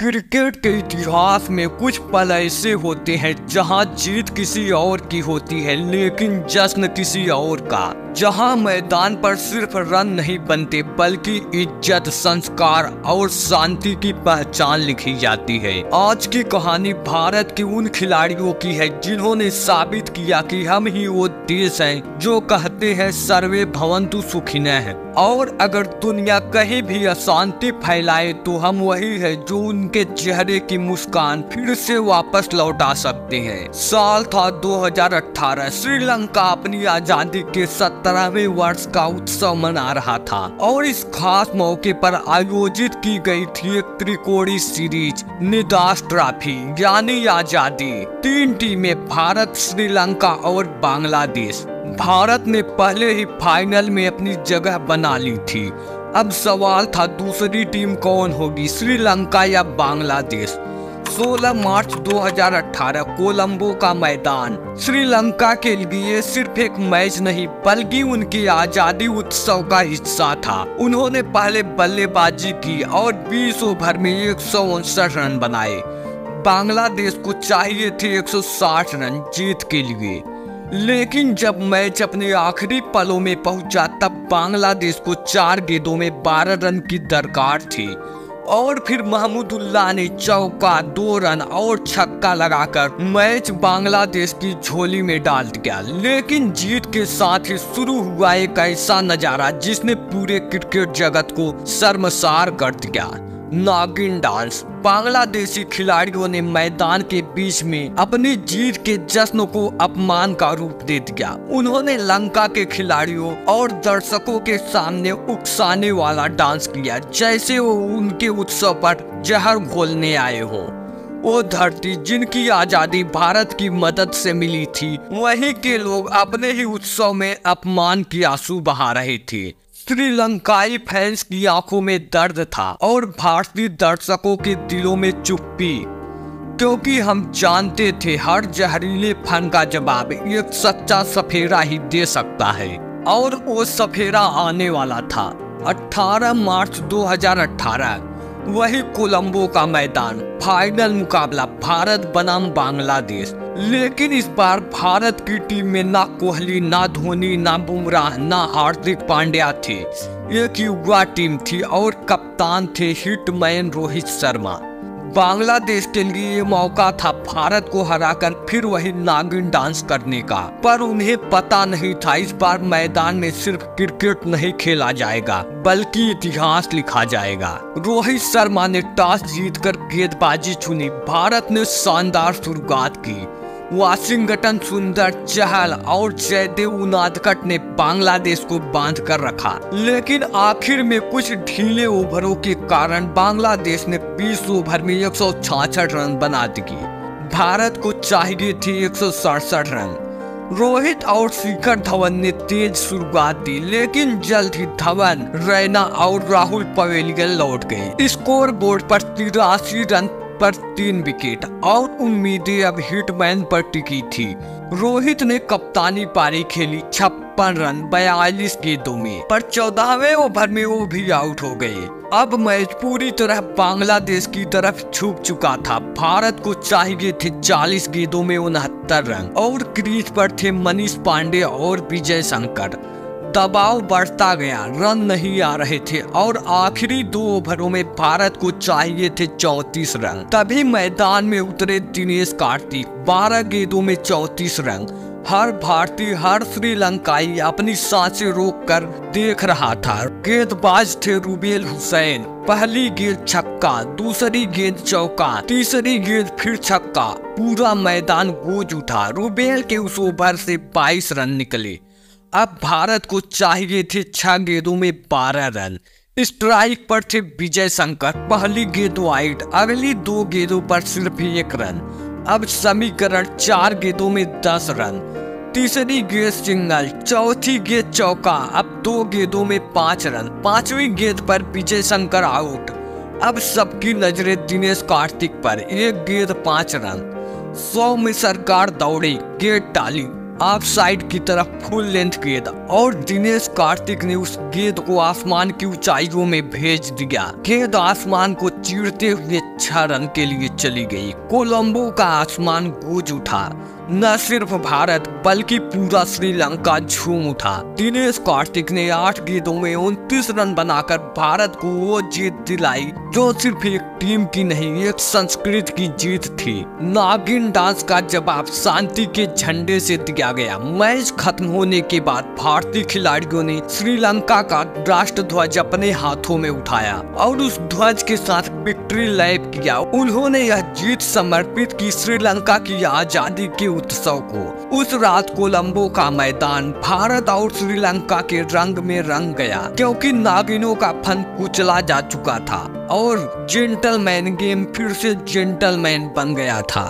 Cricket के इतिहास में कुछ पल ऐसे होते हैं जहां जीत किसी और की होती है लेकिन जश्न किसी और का। जहां मैदान पर सिर्फ रन नहीं बनते बल्कि इज्जत, संस्कार और शांति की पहचान लिखी जाती है। आज की कहानी भारत के उन खिलाड़ियों की है जिन्होंने साबित किया कि हम ही वो देश हैं जो कहते हैं सर्वे भवन्तु सुखिनः, और अगर दुनिया कहीं भी अशांति फैलाए तो हम वही है जो उनके चेहरे की मुस्कान फिर से वापस लौटा सकते हैं। साल था 2018। श्रीलंका अपनी आजादी के 17वें वर्ष का उत्सव मना रहा था और इस खास मौके पर आयोजित की गई थी एक त्रिकोणीय सीरीज, निदास ट्रॉफी यानी आजादी। 3 टीमें, भारत, श्रीलंका और बांग्लादेश। भारत ने पहले ही फाइनल में अपनी जगह बना ली थी। अब सवाल था दूसरी टीम कौन होगी, श्रीलंका या बांग्लादेश। 16 मार्च 2018 कोलंबो का मैदान श्रीलंका के लिए सिर्फ एक मैच नहीं बल्कि उनकी आजादी उत्सव का हिस्सा था। उन्होंने पहले बल्लेबाजी की और 20 ओवर में 159 रन बनाए। बांग्लादेश को चाहिए थे 160 रन जीत के लिए, लेकिन जब मैच अपने आखिरी पलों में पहुंचा तब बांग्लादेश को 4 गेंदों में 12 रन की दरकार थी और फिर महमूदुल्लाह ने चौका, 2 रन और छक्का लगाकर मैच बांग्लादेश की झोली में डाल दिया। लेकिन जीत के साथ ही शुरू हुआ एक ऐसा नजारा जिसने पूरे क्रिकेट जगत को शर्मसार कर दिया, नागिन डांस। बांग्लादेशी खिलाड़ियों ने मैदान के बीच में अपनी जीत के जश्न को अपमान का रूप दे दिया। उन्होंने लंका के खिलाड़ियों और दर्शकों के सामने उकसाने वाला डांस किया, जैसे वो उनके उत्सव पर जहर घोलने आए हों। वो धरती जिनकी आजादी भारत की मदद से मिली थी, वहीं के लोग अपने ही उत्सव में अपमान की आंसू बहा रहे थे। श्रीलंकाई फैंस की आंखों में दर्द था और भारतीय दर्शकों के दिलों में चुप्पी, क्योंकि हम जानते थे हर जहरीले फन का जवाब एक सच्चा सफेरा ही दे सकता है, और वो सफेरा आने वाला था। 18 मार्च 2018 वही कोलंबो का मैदान, फाइनल मुकाबला भारत बनाम बांग्लादेश। लेकिन इस बार भारत की टीम में ना कोहली, ना धोनी, ना बुमराह, ना हार्दिक पांड्या थे। एक युवा टीम थी और कप्तान थे हिटमैन रोहित शर्मा। बांग्लादेश के लिए ये मौका था भारत को हराकर फिर वही नागिन डांस करने का, पर उन्हें पता नहीं था इस बार मैदान में सिर्फ क्रिकेट नहीं खेला जाएगा बल्कि इतिहास लिखा जाएगा। रोहित शर्मा ने टॉस जीतकर गेंदबाजी चुनी। भारत ने शानदार शुरुआत की। वाशिंगटन सुंदर, चहल और जयदेव उनादकट ने बांग्लादेश को बांध कर रखा, लेकिन आखिर में कुछ ढीले ओवरों के कारण बांग्लादेश ने 20 ओवर में 166 रन बना दिए। भारत को चाहिए थे 167 रन। रोहित और शिखर धवन ने तेज शुरुआत दी, लेकिन जल्द ही धवन, रैना और राहुल पवेलियन लौट गए। स्कोर बोर्ड पर 83 रन पर 3 विकेट और उम्मीदें अब हिटमैन पर टिकी थी। रोहित ने कप्तानी पारी खेली, 56 रन 42 गेंदों में, पर 14वें ओवर में वो भी आउट हो गए। अब मैच पूरी तरह बांग्लादेश की तरफ झुक चुका था। भारत को चाहिए थे 40 गेंदों में 69 रन और क्रीज पर थे मनीष पांडे और विजय शंकर। दबाव बढ़ता गया, रन नहीं आ रहे थे और आखिरी 2 ओवरों में भारत को चाहिए थे 34 रन। तभी मैदान में उतरे दिनेश कार्तिक, 12 गेंदों में 34 रन। हर भारतीय, हर श्रीलंकाई अपनी सांसें रोककर देख रहा था। गेंदबाज थे रुबेल हुसैन। पहली गेंद छक्का, दूसरी गेंद चौका, तीसरी गेंद फिर छक्का। पूरा मैदान गूंज उठा। रुबेल के उस ओवर से 22 रन निकले। अब भारत को चाहिए थे 6 गेंदों में 12 रन। स्ट्राइक पर थे विजय शंकर। पहली गेंद वाइड, अगली 2 गेंदों पर सिर्फ 1 रन। अब समीकरण 4 गेंदों में 10 रन। तीसरी गेंद सिंगल, चौथी गेंद चौका, अब 2 गेंदों में 5 रन। 5वीं गेंद पर विजय शंकर आउट। अब सबकी नजरें दिनेश कार्तिक पर, 1 गेंद 5 रन। 100 में सरकार दौड़ी, गेंद डाली ऑफ साइड की तरफ फुल लेंथ गेंद और दिनेश कार्तिक ने उस गेंद को आसमान की ऊंचाइयों में भेज दिया। गेंद आसमान को चीरते हुए 6 रन के लिए चली गई। कोलंबो का आसमान गूंज उठा। न सिर्फ भारत बल्कि पूरा श्रीलंका झूम उठा। दिनेश कार्तिक ने 8 गेंदों में 29 रन बनाकर भारत को वो जीत दिलाई जो सिर्फ एक टीम की नहीं, एक संस्कृति की जीत थी। नागिन डांस का जवाब शांति के झंडे से दिया गया। मैच खत्म होने के बाद भारतीय खिलाड़ियों ने श्रीलंका का राष्ट्र ध्वज अपने हाथों में उठाया और उस ध्वज के साथ विक्ट्री लैप किया। उन्होंने यह जीत समर्पित की श्रीलंका की आजादी के उत्सव को। उस रात कोलंबो का मैदान भारत और श्रीलंका के रंग में रंग गया, क्योंकि नागिनों का फन कुचला जा चुका था और जेंटलमैन गेम फिर से जेंटलमैन बन गया था।